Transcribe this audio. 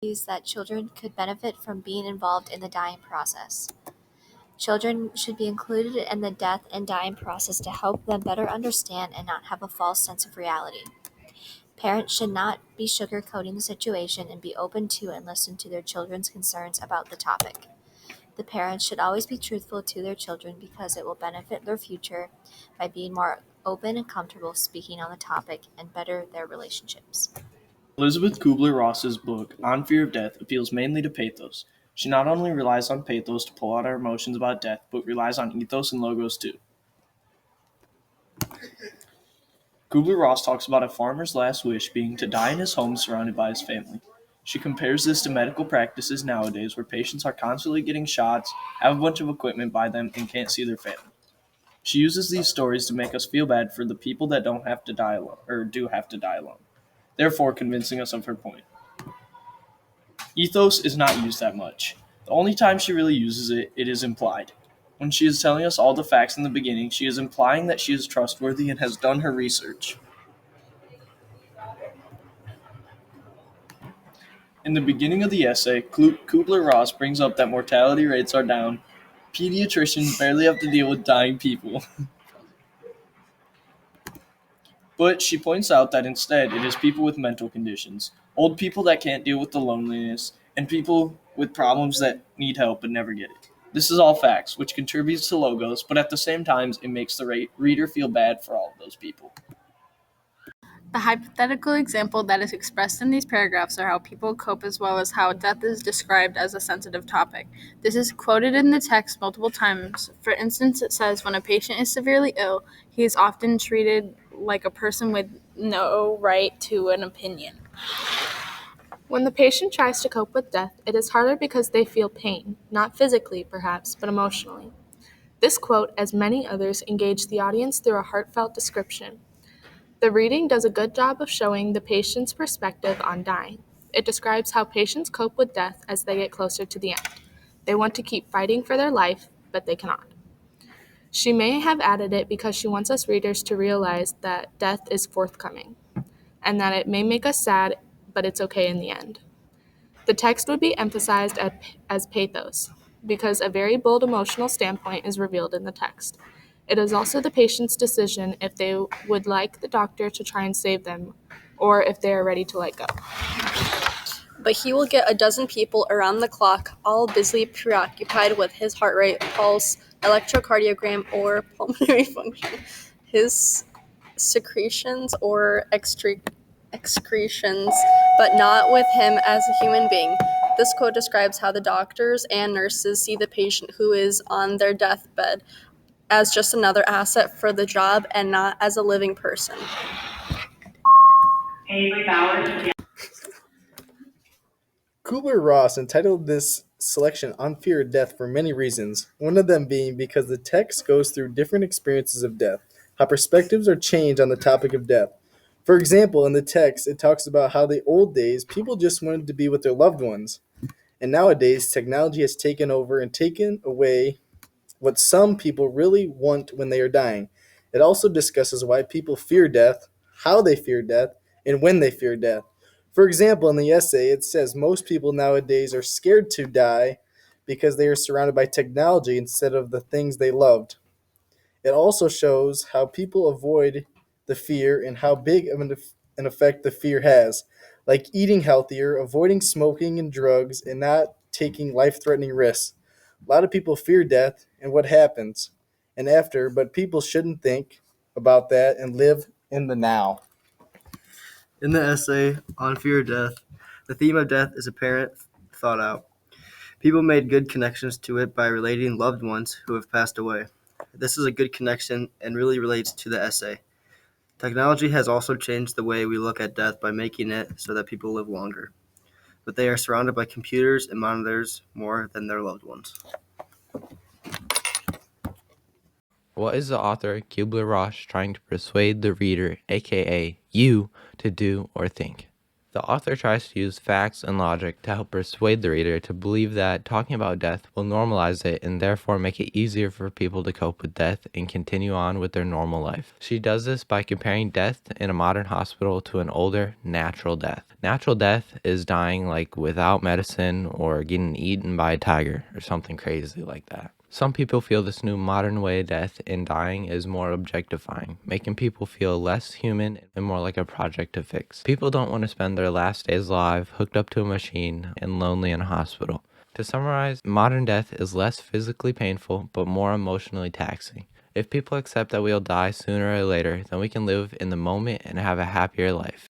argues that children could benefit from being involved in the dying process. Children should be included in the death and dying process to help them better understand and not have a false sense of reality. Parents should not be sugarcoating the situation and be open to and listen to their children's concerns about the topic. The parents should always be truthful to their children because it will benefit their future by being more open and comfortable speaking on the topic and better their relationships. Elizabeth Kubler-Ross's book, On Fear of Death, appeals mainly to pathos. She not only relies on pathos to pull out our emotions about death, but relies on ethos and logos too. Kubler-Ross talks about a farmer's last wish being to die in his home surrounded by his family. She compares this to medical practices nowadays where patients are constantly getting shots, have a bunch of equipment by them, and can't see their family. She uses these stories to make us feel bad for the people that don't have to die alone, or do have to die alone, therefore convincing us of her point. Ethos is not used that much. The only time she really uses it, it is implied. When she is telling us all the facts in the beginning, she is implying that she is trustworthy and has done her research. In the beginning of the essay, Kubler-Ross brings up that mortality rates are down. Pediatricians barely have to deal with dying people. But she points out that instead it is people with mental conditions, old people that can't deal with the loneliness, and people with problems that need help but never get it. This is all facts, which contributes to logos, but at the same time, it makes the reader feel bad for all of those people. The hypothetical example that is expressed in these paragraphs are how people cope as well as how death is described as a sensitive topic. This is quoted in the text multiple times. For instance, it says when a patient is severely ill, he is often treated like a person with no right to an opinion. When the patient tries to cope with death, it is harder because they feel pain, not physically perhaps, but emotionally. This quote, as many others, engaged the audience through a heartfelt description. The reading does a good job of showing the patient's perspective on dying. It describes how patients cope with death as they get closer to the end. They want to keep fighting for their life, but they cannot. She may have added it because she wants us readers to realize that death is forthcoming, and that it may make us sad, but it's okay in the end. The text would be emphasized as pathos, because a very bold emotional standpoint is revealed in the text. It is also the patient's decision if they would like the doctor to try and save them, or if they are ready to let go. But he will get a dozen people around the clock, all busily preoccupied with his heart rate, pulse, electrocardiogram, or pulmonary function, his secretions or excretions, but not with him as a human being. This quote describes how the doctors and nurses see the patient who is on their deathbed as just another asset for the job and not as a living person. Avery Bowers. Kubler-Ross entitled this selection On Fear of Death for many reasons, one of them being because the text goes through different experiences of death, how perspectives are changed on the topic of death. For example, in the text, it talks about how the old days, people just wanted to be with their loved ones. And nowadays, technology has taken over and taken away what some people really want when they are dying. It also discusses why people fear death, how they fear death, and when they fear death. For example, in the essay, it says most people nowadays are scared to die because they are surrounded by technology instead of the things they loved. It also shows how people avoid the fear and how big of an effect the fear has, like eating healthier, avoiding smoking and drugs, and not taking life threatening risks. A lot of people fear death and what happens and after, but people shouldn't think about that and live in the now. In the essay on fear of death, the theme of death is apparent, thought out. People made good connections to it by relating loved ones who have passed away. This is a good connection and really relates to the essay. Technology has also changed the way we look at death by making it so that people live longer, but they are surrounded by computers and monitors more than their loved ones. What is the author Kubler-Ross trying to persuade the reader, aka you, to do or think? The author tries to use facts and logic to help persuade the reader to believe that talking about death will normalize it and therefore make it easier for people to cope with death and continue on with their normal life. She does this by comparing death in a modern hospital to an older, natural death. Natural death is dying like without medicine or getting eaten by a tiger or something crazy like that. Some people feel this new modern way of death and dying is more objectifying, making people feel less human and more like a project to fix. People don't want to spend their last days alive, hooked up to a machine, and lonely in a hospital. To summarize, modern death is less physically painful, but more emotionally taxing. If people accept that we'll die sooner or later, then we can live in the moment and have a happier life.